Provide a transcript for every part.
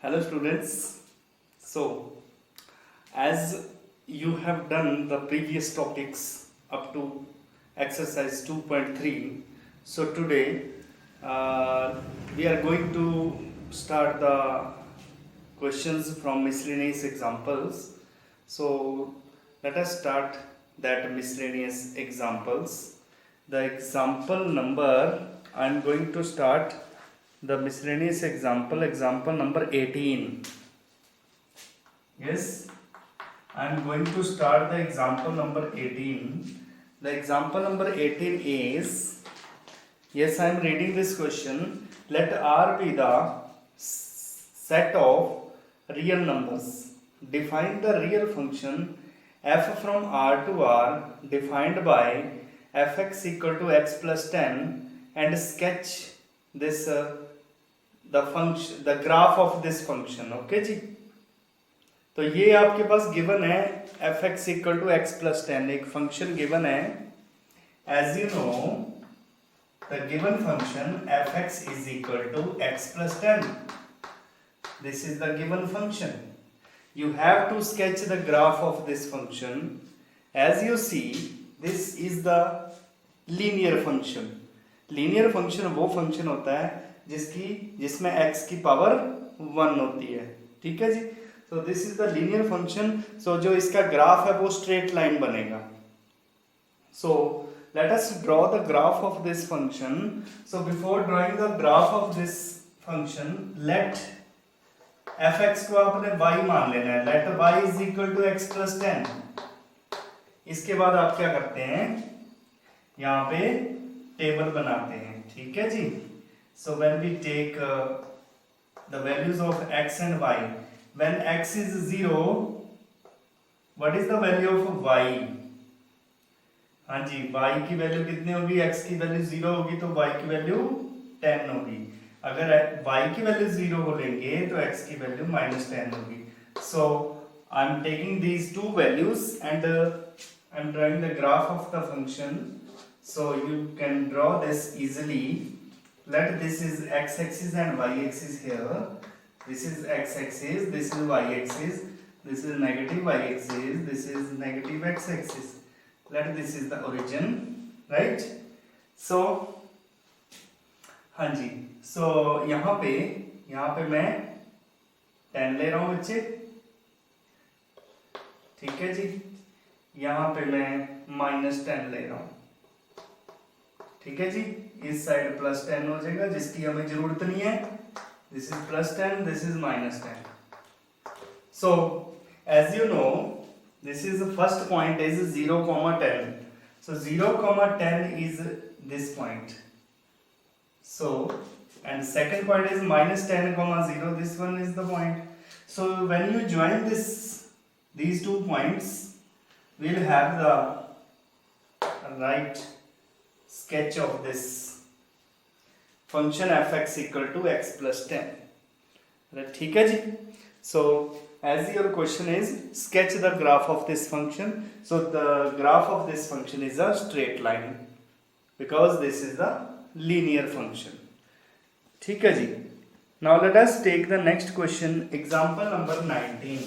Hello students. So as you have done the previous topics up to exercise 2.3, so today we are going to start the questions from miscellaneous examples. So let us start that miscellaneous examples. The example number I am going to start the miscellaneous example number 18. Yes, I am going to start the example number 18. The example number 18 is, yes, I am reading this question. Let R be the set of real numbers. Define the real function f from R to R defined by fx equal to x plus 10 and sketch this the function, the graph of this function. Okay जी, तो ये आपके पास given है f x equal to x plus 10, एक function given है. As you know the given function f x is equal to x plus 10. This is the given function. You have to sketch the graph of this function. As you see, this is the linear function. Linear function वो function होता है जिसमें x की power 1 होती है. ठीक है जी. So this is the linear function. So जो इसका ग्राफ है वो स्ट्रेट लाइन बनेगा. So let us draw the graph of this function. So before drawing the graph of this function, let fx को आपने y मान लेना है. Let y is equal to x plus 10. इसके बाद आप क्या करते हैं, यहाँ पे टेबल बनाते हैं. ठीक है जी. So when we take the values of x and y, when x is 0, what is the value of y? हाँ जी, y की वैल्यू कितनी होगी? x की वैल्यू 0 होगी तो y की वैल्यू 10 होगी. अगर y की वैल्यू 0 हो लेंगे तो x की वैल्यू -10 होगी. So I am taking these two values and I am drawing the graph of the function. So you can draw this easily. Let this is x-axis and y-axis here. This is x-axis, this is y-axis, this is negative y-axis, this is negative x-axis. Let this is the origin, right? So हाँ जी. So यहाँ पे मैं 10 ले रहा हूँ बच्चे. ठीक है जी. यहाँ पे मैं -10 ले रहा हूँ. ठीक है जी. इस साइड +10 हो जाएगा जिसकी हमें जरूरत नहीं है. This is +10, this is -10. So as you know this is first point is 0,10. सो 0,10 is this point. So and second point is -10,0. This one is the point. So when you join these 2 points, we'll have the right sketch of this function fx equal to x plus 10. ठीक है जी. So as your question is sketch the graph of this function. So the graph of this function is a straight line because this is the linear function. ठीक है जी. Now let us take the next question, example number 19.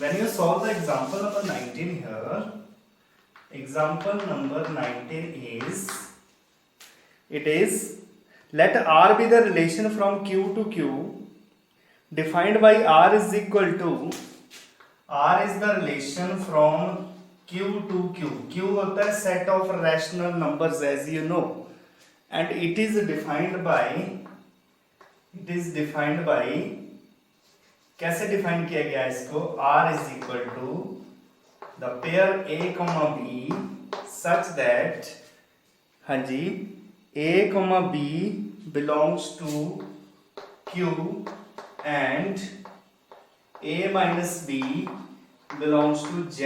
When you solve the example number 19 here, example number 19 is let R be the relation from Q to Q defined by R is equal to, R is the relation from Q to Q. Q होता है set of rational numbers as you know, and it is defined by कैसे define किया गया इसको? R is equal to the pair a comma b such that, हाँ जी, a comma b belongs to q and a minus b belongs to z.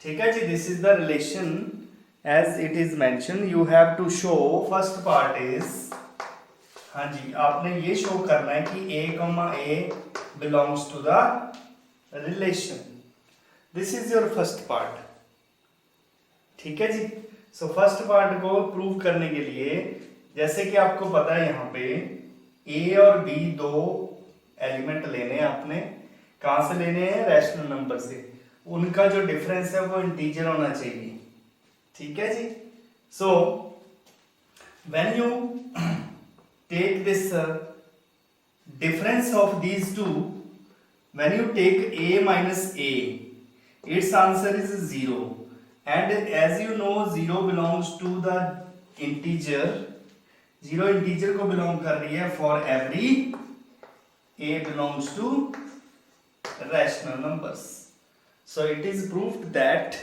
ठीक है जी. This is the relation as it is mentioned. You have to show, first part is, हाँ जी, आपने ये show करना है कि a comma a belongs to the relation. This is your first part. ठीक है जी. So फर्स्ट पार्ट को prove करने के लिए जैसे कि आपको पता है यहाँ पे ए और बी दो एलिमेंट लेने हैं आपने, कहां से लेने हैं, रैशनल नंबर से, उनका जो डिफरेंस है वो इंटीजर होना चाहिए, ठीक है जी। So when you take this difference of these two, when you take a minus a, its answer is 0, and as you know 0 belongs to the integer, 0 integer को belong कर रही है, for every a belongs to rational numbers, so it is proved that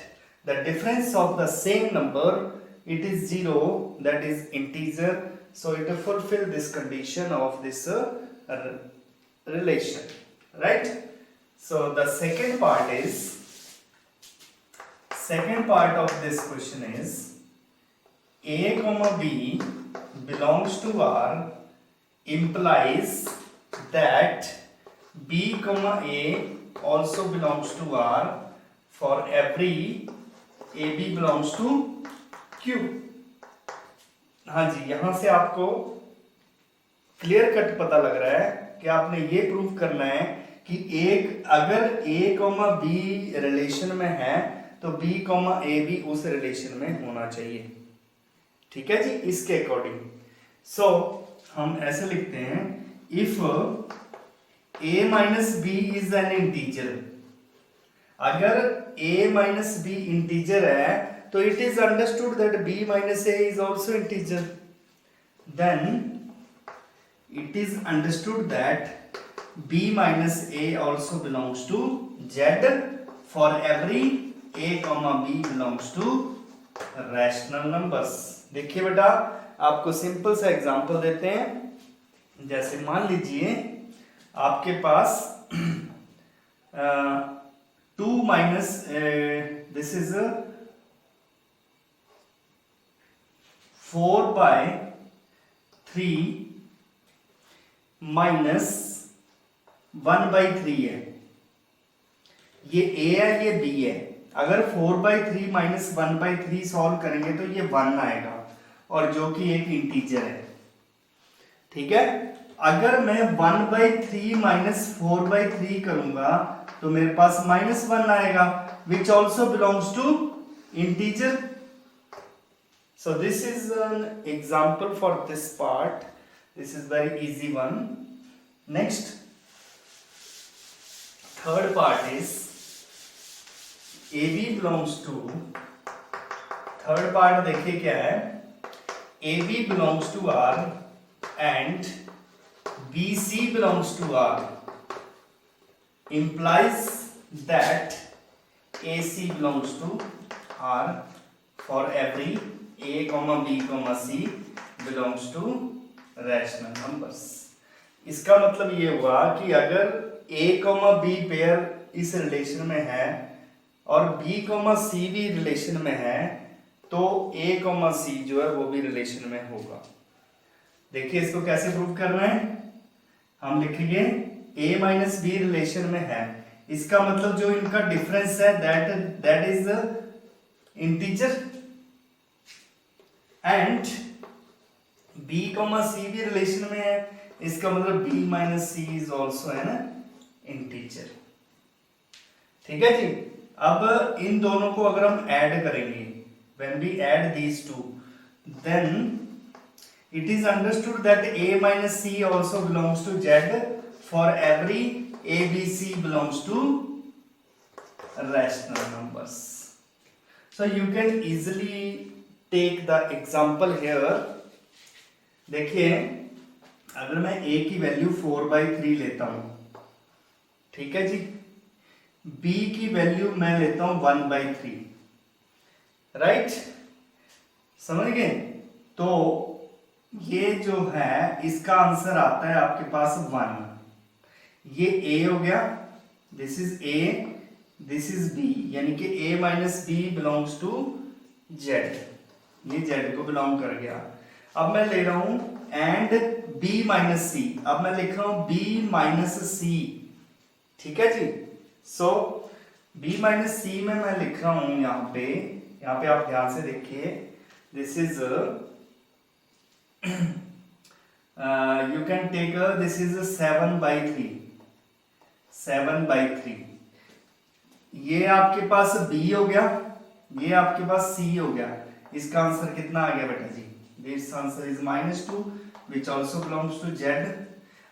the difference of the same number, it is 0, that is integer, so it fulfill this condition of this relation, right? So the second part of this question is a comma b belongs to R implies that b comma a also belongs to R for every ab belongs to Q। हाँ जी, यहां से आपको clear cut पता लग रहा है कि आपने ये प्रूव करना है कि एक अगर a कॉमा बी रिलेशन में है तो b कॉमा ए भी उस रिलेशन में होना चाहिए, ठीक है जी, इसके अकॉर्डिंग। सो हम ऐसे लिखते हैं, if a minus B is an integer, अगर a माइनस बी इंटीजर है तो it is understood that b minus a is also integer, then it is understood that b minus a also belongs to z for every a comma b belongs to rational numbers। देखिए बेटा, आपको simple सा example देते हैं, जैसे मान लीजिए आपके पास 2 माइनस दिस इज 4/3 माइनस 1/3 है, ये a है ये b है। अगर 4/3 माइनस 1/3 सॉल्व करेंगे तो ये 1 आएगा, और जो कि एक इंटीजर है, ठीक है। अगर मैं 1/3 माइनस 4/3 करूंगा तो मेरे पास -1 आएगा, which also belongs to integer. So this is an example for this part, this is very easy one। next third part is ab belongs to, third part देखिए क्या है, ab belongs to R and bc belongs to R implies that ac belongs to R for every a comma b comma c belongs to rational numbers. इसका मतलब ये हुआ कि अगर a comma B pair इस रिलेशन में है और b कॉमा सी भी रिलेशन में है तो a कॉमा सी जो है वो भी रिलेशन में होगा। देखिए इसको कैसे प्रूव करना है, हम लिखेंगे a माइनस बी रिलेशन में है, इसका मतलब जो इनका डिफरेंस है that is integer, and b comma C भी रिलेशन में है, इसका मतलब b minus C is also है ना इंटीजर, ठीक है जी। अब इन दोनों को अगर हम ऐड करेंगे, when we add these two, then it is understood that a minus C also belongs to z for every a b c belongs to rational numbers. So you can easily take the example here. देखिए अगर मैं a की value 4/3 लेता हूं, ठीक है जी, b की value मैं लेता हूं 1/3, राइट, समझ गए। तो ये जो है इसका आंसर आता है आपके पास 1, ये a हो गया, this is a, this is b, यानी कि a minus B belongs to z, ये z को बिलोंग कर गया। अब मैं ले रहा हूं एंड b माइनस सी, अब मैं लिख रहा हूं b माइनस सी, ठीक है जी। सो b माइनस सी में मैं लिख रहा हूं यहाँ पे आप ध्यान से देखिए, this is you can take this is 7/3, 7/3. ये आपके पास b हो गया, ये आपके पास c हो गया. इसका आंसर कितना आ गया बेटा जी? This answer is -2 which also belongs to z.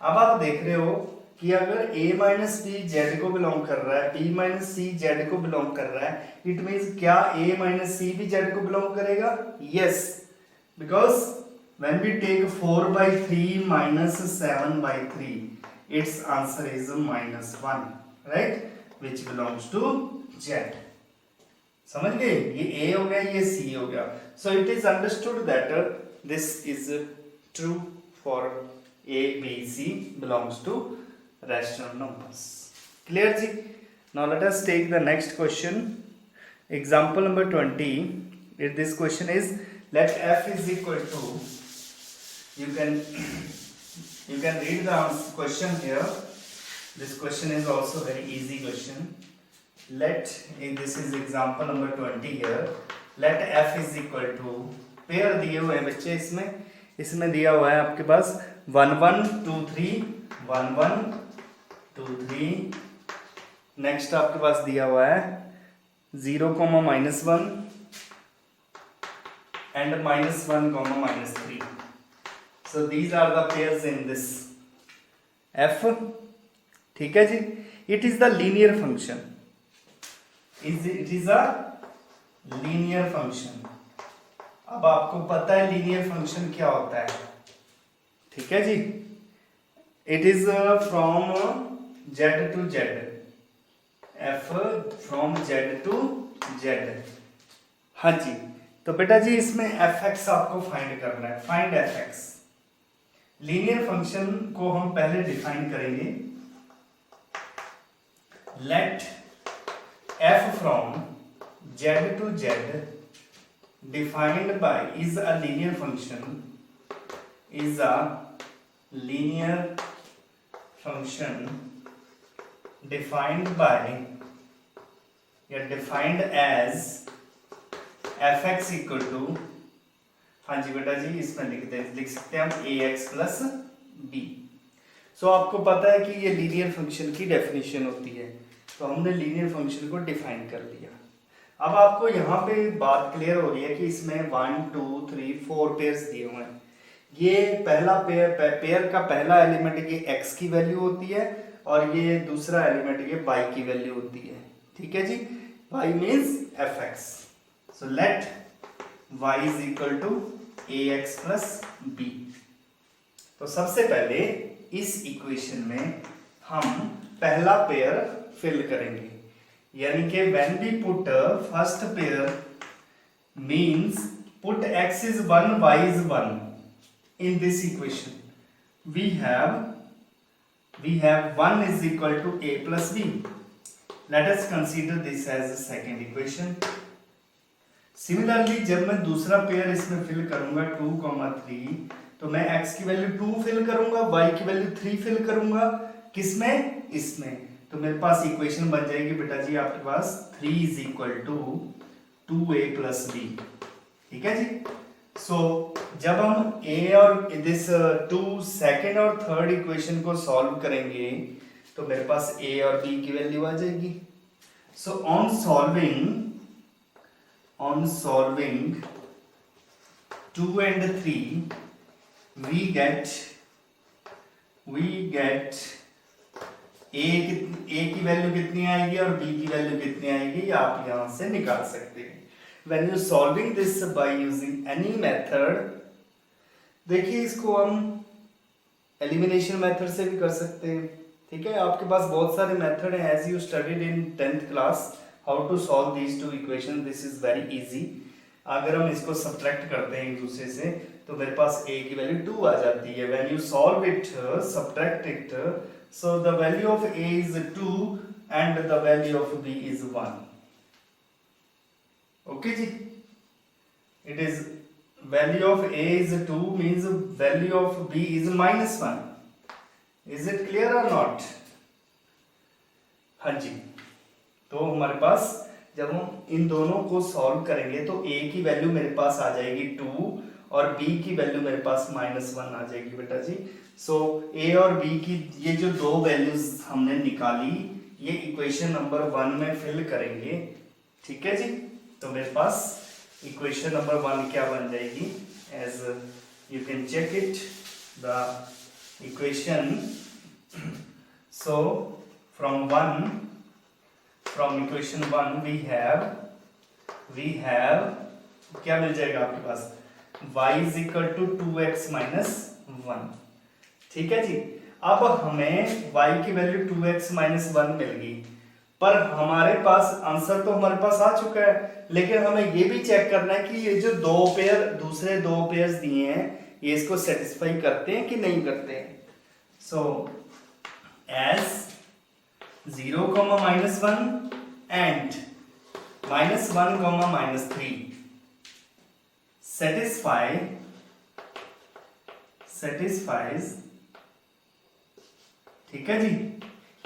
अब आप देख रहे हो कि अगर a माइनस b z को बिलोंग कर रहा है, b माइनस c z को बिलोंग कर रहा है, इट मीन्स क्या a माइनस c भी z को बिलोंग करेगा? Yes, because when we take 4/3 minus 7/3, its answer is -1, right, which belongs to z. समझ गए? ये a हो गया, ये c हो गया. So it is understood that this is true for a, b, c belongs to rational numbers. Clear ji? Now let us take the next question. Example number 20. If this question is, let f is equal to, you can read the question here. This question is also very easy question. Let, this is example number 20 here. Let f is equal to, pair दिए हुए हैं बच्चे, इसमें दिया हुआ है आपके पास 1 1 2 3, 1 1 2 3. Next आपके पास दिया हुआ है 0, -1 and -1, -3. So these are the pairs in this f. ठीक है जी. It is the linear function. It is a linear function. अब आपको पता है लीनियर फंक्शन क्या होता है, ठीक है जी. It is from z to z, f from z to z. हाँ जी. तो बेटा जी इसमें fx आपको फाइंड करना है. Find fx. लीनियर फंक्शन को हम पहले डिफाइन करेंगे. Let f from z to z defined by is a linear function, is a linear function defined by, या defined as fx equal to, हाँ जी बेटा जी इसमें लिख सकते हैं हम ax plus b. सो आपको पता है कि ये लीनियर फंक्शन की डेफिनेशन होती है, तो हमने लीनियर फंक्शन को डिफाइन कर लिया. अब आपको यहाँ पे बात क्लियर हो रही है कि इसमें 1 2 3 4 पेयर्स दिए हुए हैं. ये पहला पेयर का पहला एलिमेंट ये x की वैल्यू होती है और ये दूसरा एलिमेंट ये y की वैल्यू होती है. ठीक है जी. y means fx. So let y is equal to ax plus b. तो सबसे पहले इस इक्वेशन में हम पहला पेयर फिल करेंगे, यानी कि when we put first pair means put x is 1 y is 1 in this equation. We have 1 is equal to a plus b. Let us consider this as the second equation. Similarly जब मैं दूसरा pair इसमें fill करूंगा 2, 3, तो मैं x की value 2 fill करूंगा, y की वैल्यू 3 फिल करूंगा. किसमें? इसमें. तो मेरे पास इक्वेशन बन जाएगी बेटा जी आपके पास 3 is equal to 2a plus b. ठीक है जी. सो जब हम a और दिस 2 सेकेंड और थर्ड इक्वेशन को सॉल्व करेंगे तो मेरे पास a और b की वैल्यू आ जाएगी. So on solving 2 and 3 we get a की वैल्यू कितनी आएगी और b की वैल्यू कितनी आएगी आप यहां से निकाल सकते हैं. When you solving this by using any method, देखिए इसको हम एलिमिनेशन मेथड से भी कर सकते हैं. ठीक है. आपके पास बहुत सारे मेथड हैं. As you studied in 10th class how to solve these two equation, this is very easy. अगर हम इसको सब्ट्रैक्ट करते हैं एक दूसरे से तो मेरे पास a की वैल्यू 2 आ जाती है. When you solve it, subtract it, so the value of a is 2 and the value of b is 1. Okay ji. It is value of a is 2 means value of b is -1. Is it clear or not? हाँ जी. तो हमारे पास जब हम इन दोनों को solve करेंगे तो a की वैल्यू मेरे पास आ जाएगी 2 और b की वैल्यू मेरे पास -1 आ जाएगी बेटा जी। सो a और b की ये जो दो वैल्यूज हमने निकाली ये इक्वेशन नंबर 1 में फिल करेंगे, ठीक है जी। तो मेरे पास इक्वेशन नंबर 1 क्या बन जाएगी, as you can check it the equation. So from equation 1 we have क्या मिल जाएगा आपके पास, y is equal to 2x minus 1, ठीक है जी। अब हमें y की वैल्यू 2x minus 1 मिल गई, पर हमारे पास आंसर तो हमारे पास आ चुका है, लेकिन हमें ये भी चेक करना है कि ये जो दूसरे दो पेयर्स दिए हैं ये इसको सेटिस्फाई करते हैं कि नहीं करते हैं। सो एज 0, -1 and -1, -3 satisfies, ठीक है जी,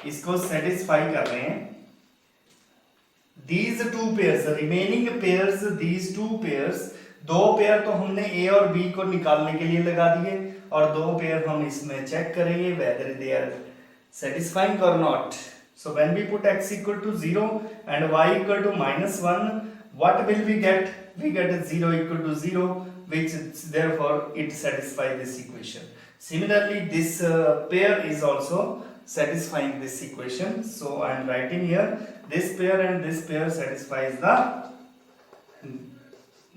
इसको सेटिस्फाई कर रहे हैं। these two pairs, remaining pairs, these two pairs, दो पेयर तो हमने a और b को निकालने के लिए लगा दिए और दो पेयर हम इसमें चेक करेंगे whether they are satisfying or not. So when we put x equal to 0 and y equal to -1, what will we get? We get 0 equal to 0, which therefore it satisfies this equation. Similarly, this pair is also satisfying this equation. So I am writing here this pair and this pair satisfies the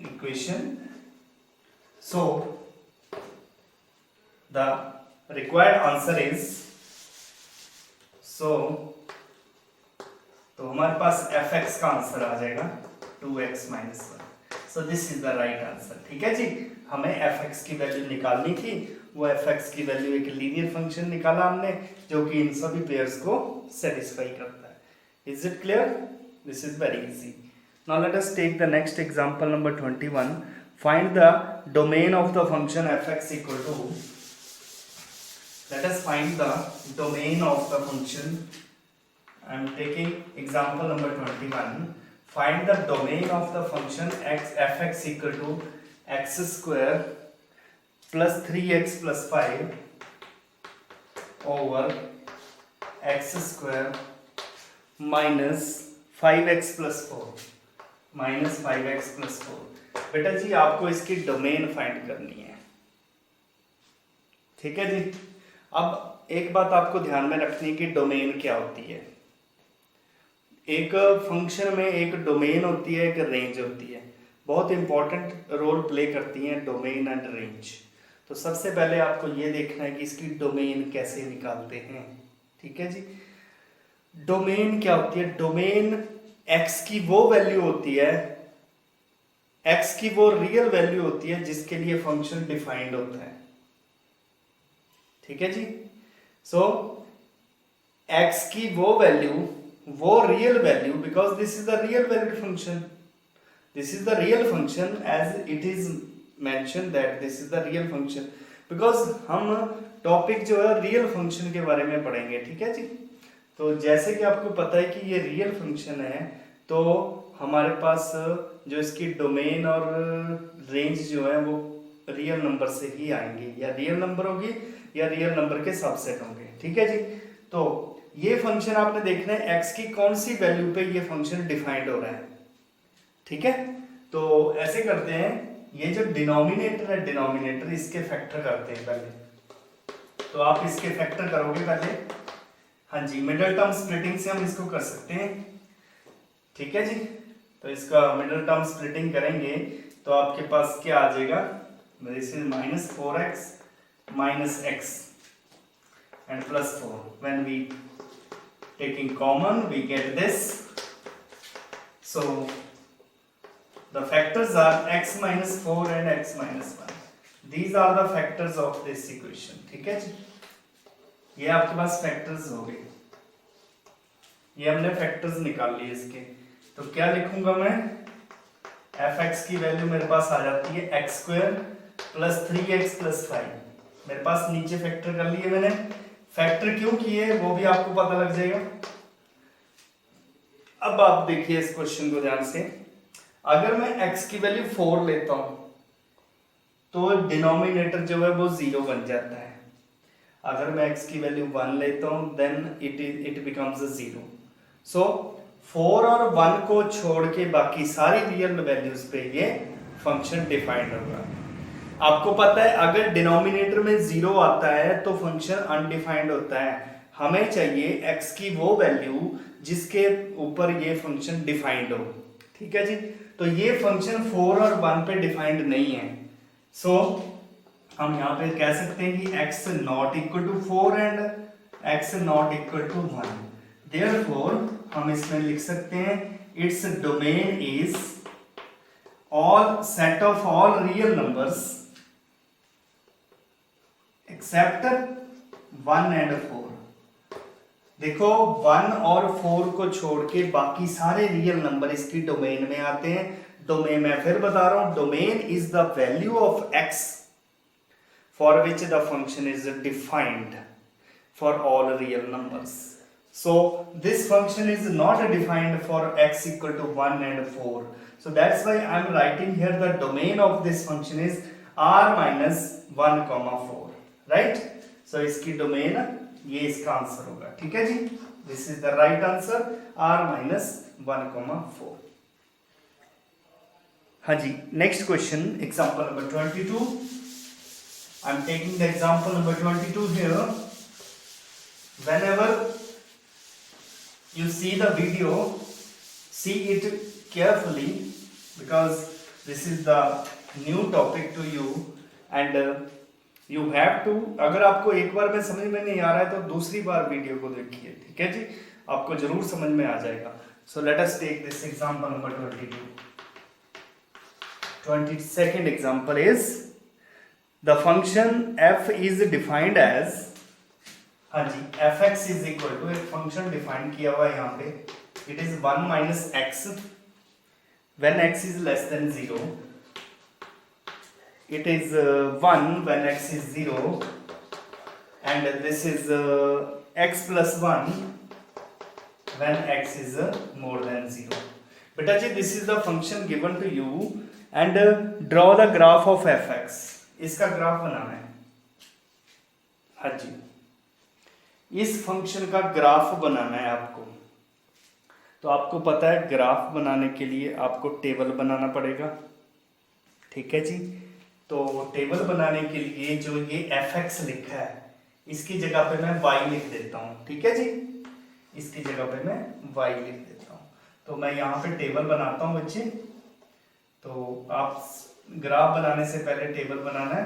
equation. So the required answer is, तो हमारे पास fx का answer आ जाएगा 2x - 1। So this is the right answer, ठीक है जी। हमें fx की value निकालनी थी, वो fx की वैल्यू एक लीनियर फंक्शन निकाला हमने जो कि इन सभी पेयर्स को सेटिस्फाई करता है। Is it clear? This is very easy. Now let us take the next example number 21। Find the domain of the function fx equal to, let us find the domain of the function. I am taking example number 21. Find the domain of the function fx equal to x square plus 3x plus 5 over x square minus 5x plus 4 बेटा जी आपको इसकी domain find करनी है, ठीक है जी। अब एक बात आपको ध्यान में रखनी है कि डोमेन क्या होती है। एक फंक्शन में एक डोमेन होती है, एक रेंज होती है, बहुत इंपॉर्टेंट रोल प्ले करती हैं डोमेन एंड रेंज। तो सबसे पहले आपको ये देखना है कि इसकी डोमेन कैसे निकालते हैं, ठीक है जी। डोमेन क्या होती है? डोमेन x की वो वैल्यू होती है, x की वो रियल वैल्यू होती है जिसके लिए फंक्शन डिफाइंड होता है, ठीक है जी। सो x की वो वैल्यू, वो real value, because this is the real valued function, this is the real function as it is mention that this is the real function, because हम टॉपिक जो है रियल फंक्शन के बारे में पढ़ेंगे, ठीक है जी। तो जैसे कि आपको पता है कि ये रियल फंक्शन है, तो हमारे पास जो इसकी डोमेन और रेंज जो है वो रियल नंबर से ही आएंगे, या रियल नंबर होगी या रियल नंबर के सबसेट होंगे, ठीक है जी। तो ये फंक्शन आपने देखना है x की कौन सी वैल्यू पे ये फंक्शन डिफाइंड हो रहा है, ठीक है। तो ऐसे करते हैं, ये जो डिनोमिनेटर है, डिनोमिनेटर इसके फैक्टर करते हैं पहले। तो आप इसके फैक्टर करोगे पहले, हाँ जी, मिडिल टर्म स्प्लिटिंग से हम इसको कर सकते हैं, ठीक है जी। तो इसका मिडिल टर्म स्प्लिटिंग करेंगे तो आपके पास क्या आ जाएगा, this is -4x minus x and plus 4. When we taking common we get this. So the factors are x minus 4 and x minus 1. These are the factors of this equation, ठीक है जी। ये आपके पास factors हो गए, ये हमने factors निकाल लिए इसके। तो क्या लिखूंगा मैं, fx की वैल्यू मेरे पास आ जाती है x square plus 3x plus 5। मेरे पास नीचे फैक्टर कर लिए मैंने, फैक्टर क्यों किए वो भी आपको पता लग जाएगा। अब आप देखिए इस क्वेश्चन को ध्यान से, अगर मैं x की वैल्यू 4 लेता हूं, तो डिनोमिनेटर जो है वो 0 बन जाता है। अगर मैं x की वैल्यू 1 लेता हूँ देन इट बिकम्स 0। सो 4 और 1 को छोड़ के बाकी सारी रियल वैल्यूज पे ये फंक्शन डिफाइंड होगा। आपको पता है अगर डिनोमिनेटर में 0 आता है तो फंक्शन अनडिफाइंड होता है। हमें चाहिए x की वो वैल्यू जिसके ऊपर ये फंक्शन डिफाइंड हो। ठीक है जी, तो ये फंक्शन 4 और 1 पे डिफाइंड नहीं है। सो हम यहाँ पे कह सकते हैं कि x not equal to 4 and x not equal to 1। Therefore हम इसमें लिख सकते हैं it's domain is all set of all real numbers except 1 and 4। देखो 1 और 4 को छोड़ के बाकी सारे रियल नंबर इसकी डोमेन में आते हैं। डोमेन मैं फिर बता रहा हूं, domain is the value of x for which the function is defined for all real numbers. So this function is not defined for x equal to 1 and 4। So that's why I am writing here the domain of this function is r minus 1 comma 4, right? So इसकी domain ये इसका answer होगा। ठीक है जी, this is the right answer r minus 1 comma 4। हाँ जी, next question example number 22। I am taking the example number 22 here. Whenever you see the video, see it carefully because this is the new topic to you and you have to, अगर आपको एक बार में समझ में नहीं आ रहा है तो दूसरी बार वीडियो को देखिए। ठीक है जी, आपको जरूर समझ में आ जाएगा। So let us take this example number 22. 22nd example is the function f is defined as, हाँ जी, fx is equal to एक फंक्शन डिफाइन किया हुआ है यहाँ पे, it is 1 minus x when x is less than 0, it is 1 when x is 0 and this is x plus 1 when x is more than 0. बेटा जी this is the function given to you and draw the graph of fx. इसका graph बनाना है। हाँ जी, इस function का graph बनाना है आपको। तो आपको पता है ग्राफ बनाने के लिए आपको टेबल बनाना पड़ेगा। ठीक है जी, तो टेबल बनाने के लिए जो ये fx लिखा है इसकी जगह पे मैं y लिख देता हूँ। ठीक है जी, इसकी जगह पे मैं y लिख देता हूँ। तो मैं यहाँ पे टेबल बनाता हूँ बच्चे। तो आप ग्राफ बनाने से पहले टेबल बनाना है।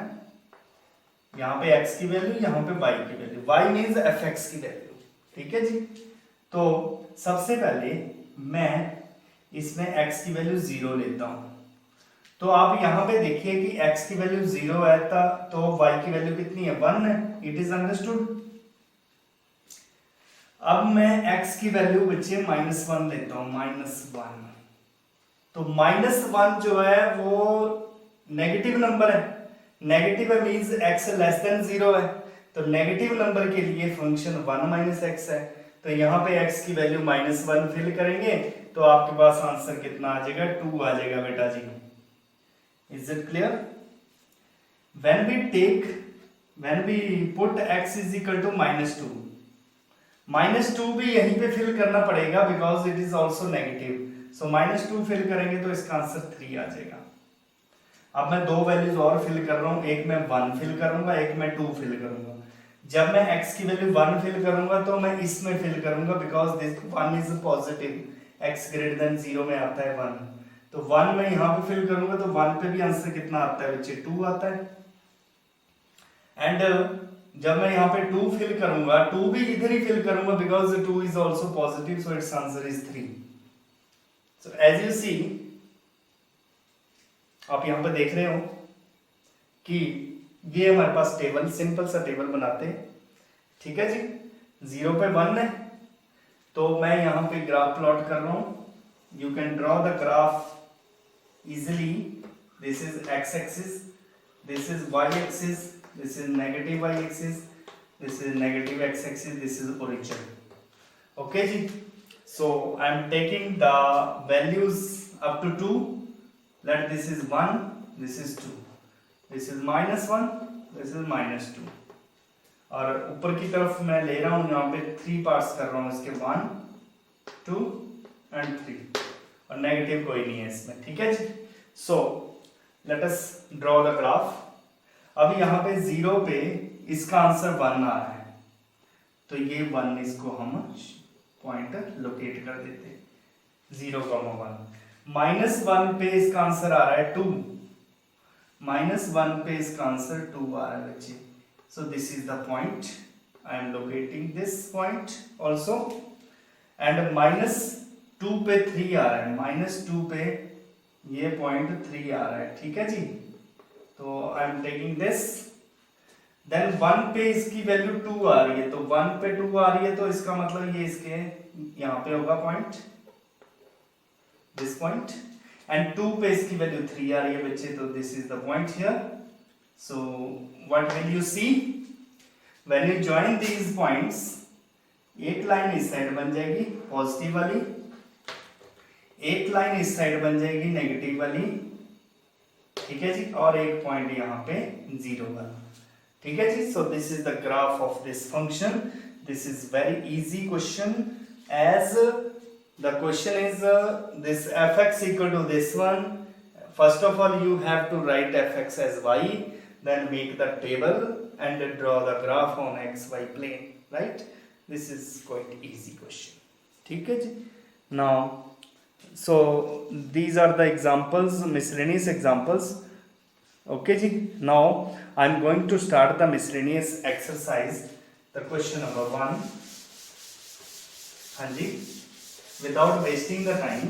यहाँ पे x की वैल्यू, यहाँ पे y की वैल्यू, y मीन्स fx की वैल्यू। ठीक है जी, तो सबसे पहले मैं इसमें x की वैल्यू 0 लेता हूँ। तो आप यहाँ पे देखिए कि x की वैल्यू 0 है तो y की वैल्यू कितनी है, 1 है। It is understood. अब मैं x की वैल्यू बच्चे -1 लेता हूँ, -1। तो -1 जो है वो नेगेटिव नंबर है। नेगेटिव है मींस x लेस देन 0 है, तो नेगेटिव नंबर के लिए फंक्शन 1 माइनस x है। तो यहाँ पे x की वैल्यू -1 फिल करेंगे तो आपके पास आंसर कितना आ जाएगा, 2 आ जाएगा बेटा जी। Is it clear? when we put x is equal to -2, -2 भी यहीं पे फिल करना पड़ेगा because it is also negative. So -2 fill करेंगे तो इसका आंसर 3 आ जाएगा। अब मैं दो वैल्यूज और फिल कर रहा हूं, एक मैं 1 फिल करूंगा, एक मैं 2 फिल करूंगा। जब मैं x की वैल्यू 1 फिल करूंगा तो मैं इसमें फिल करूंगा because this 1 is positive, x greater than 0 में आता है 1। तो 1 मैं यहाँ पे फिल करूंगा तो 1 पे भी आंसर कितना आता है बच्चे, 2 आता है। एंड जब मैं यहाँ पे 2 फिल करूंगा, 2 भी इधर ही फिल करूंगा because 2 is also positive, so it's answer is 3। So as you see, आप यहाँ पे देख रहे हो कि ये हमारे पास टेबल, सिंपल सा टेबल बनाते हैं। ठीक है जी, 0 पे 1 है तो मैं यहाँ पे ग्राफ प्लॉट कर रहा हूं। You can draw the graph easily. This is x axis, this is y axis, this is negative y axis, this is negative x axis, this is origin. Okay जी, so I am taking the values up to 2। Let this is 1, this is 2, this is -1, this is -2, और ऊपर की तरफ मैं ले रहा हूँ यहाँ पे 3 पार्ट्स कर रहा हूँ इसके, 1 2 एंड 3, और नेगेटिव कोई नहीं है इसमें, ठीक है जी। So let us draw the graph. अब यहाँ पे 0 पे इसका आंसर 1 आ रहा है, तो ये 1, इसको हम पॉइंट लोकेट कर देते हैं, 0,1। -1 पे इसका आंसर आ रहा है 2, -1 पे इसका आंसर 2 आ रहा है बच्चे। सो this is the point, I am locating this point also, and -2 पे 3 आ रहा है, -2 पे ये पॉइंट 3 आ रहा है, ठीक है जी। तो I am taking this, then 1 पे इसकी वैल्यू 2 आ रही है, तो 1 पे 2 आ रही है, तो इसका मतलब ये इसके यहाँ पे होगा पॉइंट, दिस पॉइंट, एंड 2 पे इसकी वैल्यू 3 आ रही है बच्चे, तो this is the point here. So what will you see when you join these points, एक लाइन इस साइड बन जाएगी पॉजिटिव वाली, एक लाइन इस साइड बन जाएगी नेगेटिव वाली, ठीक है जी, और एक पॉइंट यहाँ पे 0 वाला, ठीक है जी। So this is the graph of this function. This is very easy question, as the question is this fx equal to this one. First of all you have to write fx as y, then make the table and draw the graph on xy plane, right? This is quite easy question, ठीक है जी। Now so these are the examples, miscellaneous examples, okay ji। Now I am going to start the miscellaneous exercise, the question number 1, हाँ जी। Without wasting the time,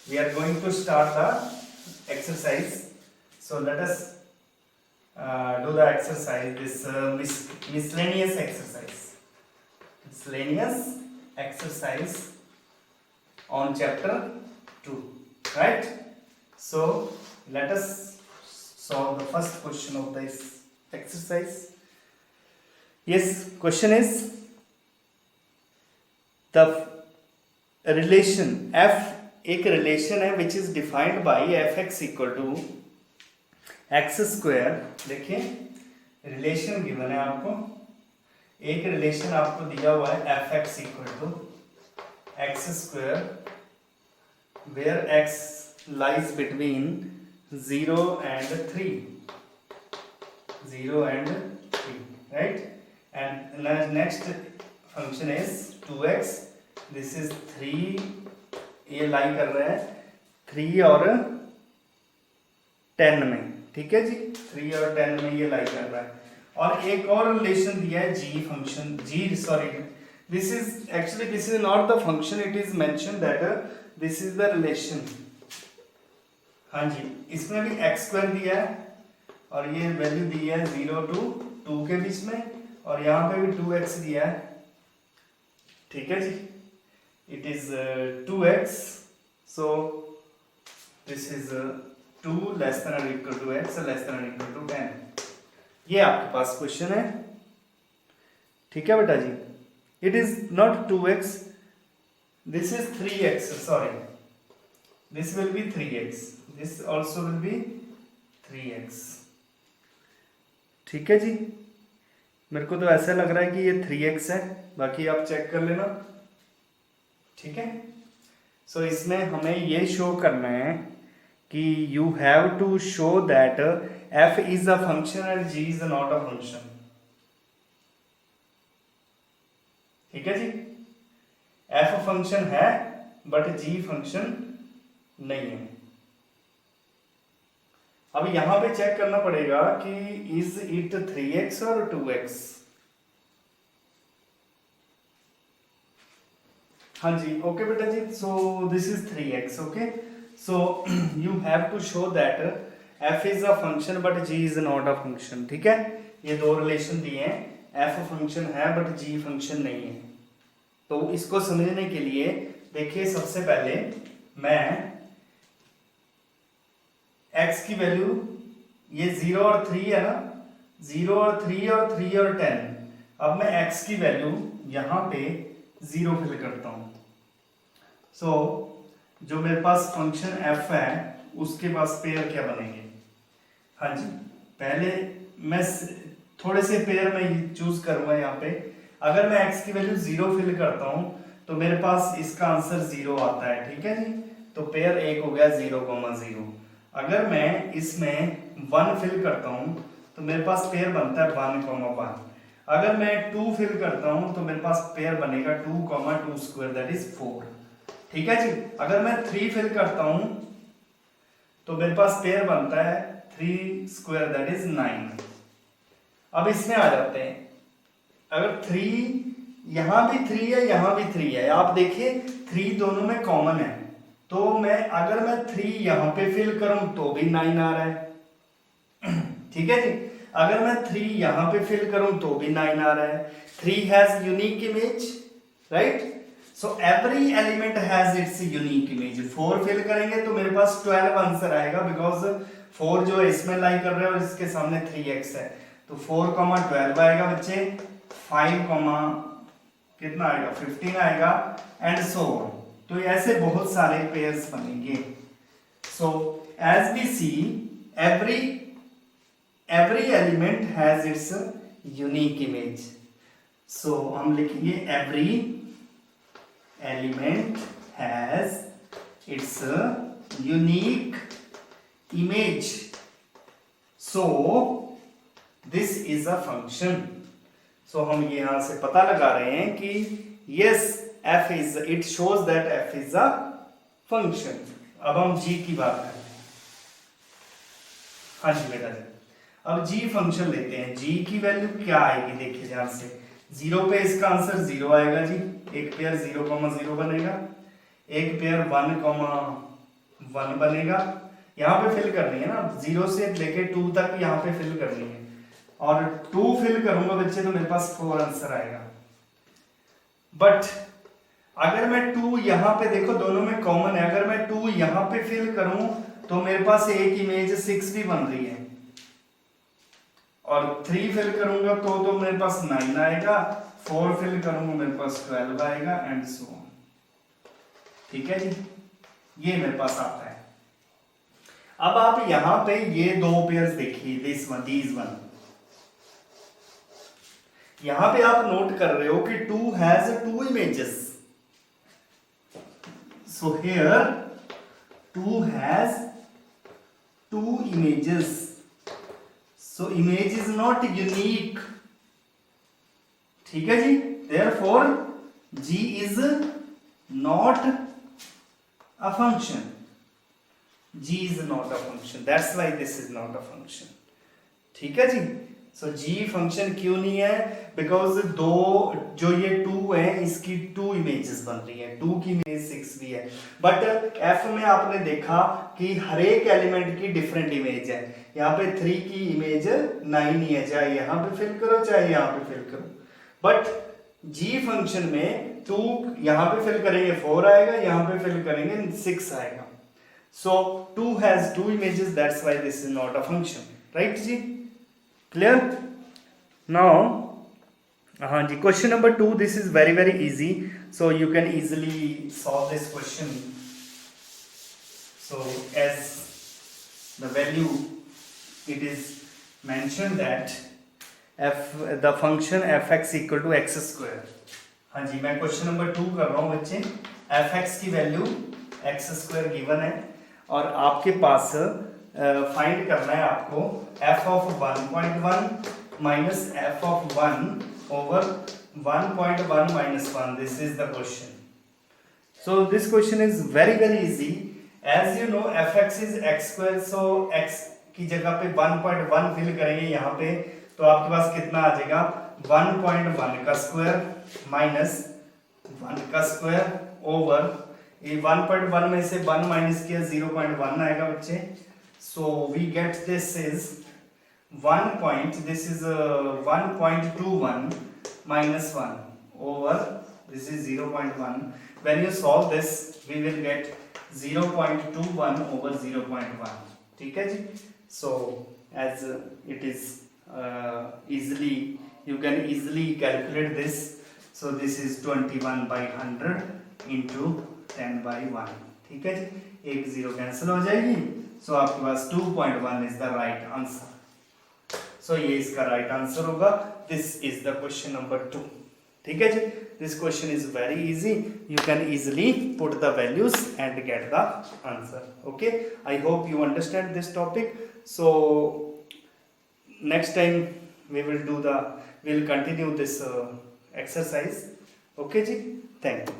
we are going to start the exercise. So let us do the exercise, this miscellaneous exercise, miscellaneous exercise on chapter 2, right? So let us solve the first question of this exercise. Yes, question is the relation f एक relation है which is defined by fx equal to x²। देखिए relation given है आपको, एक relation आपको दिया हुआ है fx equal to x², where x lies between 0 and 3, 0 and 3, right? And next function is 2x, this is 3, ये लाई कर रहा है 3 और 10 में, ठीक है जी, 3 और 10 में ये लाई कर रहा है। और एक और रिलेशन दिया है g function, this is actually this is not the function, it is mention that this is the relation, हाँ जी। इसमें भी x² दिया है और ये वैल्यू दी है 0 to 2 के बीच में, और यहाँ पे भी 2x दिया है, ठीक है जी। It is 2x, so this is 2 less than or equal to x less than or equal to 10। ये आपके पास क्वेश्चन है, ठीक है बेटा जी। It is not 2x, this is 3x, sorry, this will be 3x, this also will be 3x, ठीक है जी। मेरे को तो ऐसा लग रहा है कि ये 3x है, बाकी आप चेक कर लेना, ठीक है। सो इसमें हमें ये शो करना है कि you have to show that f is a function and g is not a function, ठीक है जी। f फंक्शन है बट g फंक्शन नहीं है। अब यहां पे चेक करना पड़ेगा कि इज इट 3x और 2x, हाँ जी, ओके बेटा जी। So this is 3x, okay. So you have to show that f is a function but g is not a function, ठीक है। ये दो रिलेशन दिए हैं, f फंक्शन है बट g फंक्शन नहीं है। तो इसको समझने के लिए देखिए, सबसे पहले मैं x की वैल्यू, ये 0 और 3 है ना, 0 और 3 और 3 और 10, अब मैं x की वैल्यू यहाँ पे 0 फिल करता हूँ। सो जो मेरे पास फंक्शन f है उसके पास पेयर क्या बनेंगे, हाँ जी, पहले मैं थोड़े से पेयर में चूज करूंगा यहाँ पे। अगर मैं x की वैल्यू 0 फिल करता हूँ तो मेरे पास इसका आंसर 0 आता है, ठीक है जी। तो पेयर एक हो गया 0,0। अगर मैं इसमें 1 फिल करता हूँ तो मेरे पास पेयर बनता है 1,1। अगर मैं 2 फिल करता हूँ तो मेरे पास पेयर बनेगा 2,2 स्क्वायर दैट इज 4, ठीक है जी। अगर मैं 3 फिल करता हूँ तो मेरे पास पेयर बनता है 3 स्क्वायर दैट इज 9। अब इसमें आ जाते हैं। अगर 3 यहां भी 3 है, यहां भी 3 है, आप देखिए 3 दोनों में कॉमन है, तो अगर मैं 3 यहां पे फिल करूं तो भी 9 आ रहा है, ठीक है जी। अगर मैं 3 यहां पे फिल करूं तो भी 9 आ रहा है। 3 has unique image, right. So every element has its unique image. 4 fill करेंगे तो मेरे पास 12 आंसर आएगा, बिकॉज 4 जो इसमें लाई कर रहे हैं और इसके सामने 3x है, तो 4,12 आएगा बच्चे। 5, कितना आएगा 15 आएगा, एंड सो ऑन। तो ऐसे बहुत सारे पेयर्स बनेंगे। So as we see every element has its unique image. So हम लिखेंगे every element has its unique image. So this is a function. So हम यहां से पता लगा रहे हैं कि yes f is, it shows that f is a function. अब हम g की बात करते हैं। हाँ जी बेटा जी, अब g फंक्शन लेते हैं। g की वैल्यू क्या आएगी देखिए ध्यान से। 0 पे इसका आंसर 0 आएगा जी, एक पेयर 0,0 बनेगा, एक पेयर 1,1 बनेगा। यहाँ पे फिल करनी है ना, 0 से लेके 2 तक यहाँ पे फिल करनी है, और 2 फिल करूंगा बच्चे तो मेरे पास 4 आंसर आएगा। बट अगर मैं 2 यहां पे, देखो दोनों में कॉमन है, अगर मैं 2 यहां पे फिल करूं तो मेरे पास एक इमेज 6 भी बन रही है, और 3 फिल करूंगा तो मेरे पास 9 आएगा, 4 फिल करूंगा मेरे पास 12 आएगा, एंड सो ऑन, ठीक है जी। ये मेरे पास आता है। अब आप यहां पे ये 2 पेयर्स देखिए, दिस वन, दीज वन। यहां पे आप नोट कर रहे हो कि 2 has 2 images. So here 2 has 2 images. So image is not unique, ठीक है जी। Therefore G is not a function. G is not a function. That's why this is not a function. ठीक है जी। सो G फंक्शन क्यों नहीं है? Because दो जो ये 2 है इसकी 2 इमेजेस बन रही है, 2 की इमेज 6 भी है, बट F में आपने देखा कि हर एक एलिमेंट की डिफरेंट इमेज है। यहाँ पे 3 की इमेज 9 ही है, चाहे यहाँ पे फिल करो चाहे यहाँ पे फिल करो। बट G फंक्शन में 2 यहाँ पे फिल करेंगे 4 आएगा, यहाँ पे फिल करेंगे 6 आएगा। So 2 has 2 images, that's why this is not a function, right जी। Clear? Now, हाँ जी, question number 2. This is very easy, so you can easily solve this question. So as the value, it is mentioned that the function fx equal to x square. हाँ जी, मैं question number 2 कर रहा हूँ बच्चे। fx की value x square given है, और आपके पास फाइंड करना है आपको f of 1.1 minus f of 1 over 1.1 minus 1. This is the question. So this question is very easy. As you know, fx is x square, so x की जगह पे 1.1 fill करेंगे यहाँ पे, तो आपके पास कितना आ जाएगा 1.1 का स्क्वायर माइनस 1 का स्क्वायर ओवर, ये 1.1 में से 1 माइनस किया 0.1 आएगा बच्चे। So we get this is 1.21 minus 1 over this is 0.1. When you solve this, we will get 0.21 over 0.1. ठीक है जी। So as it is easily, you can easily calculate this. So this is 21 by 100 into 10 by 1. ठीक है जी, एक 0 cancel हो जाएगी। So आपके पास 2.1 is the right answer. So ये इसका राइट आंसर होगा. This is the question number 2. ठीक है जी. This question is very easy. You can easily put the values and get the answer. Okay, I hope you understand this topic. So next time we'll continue this exercise. Okay ji, thank you.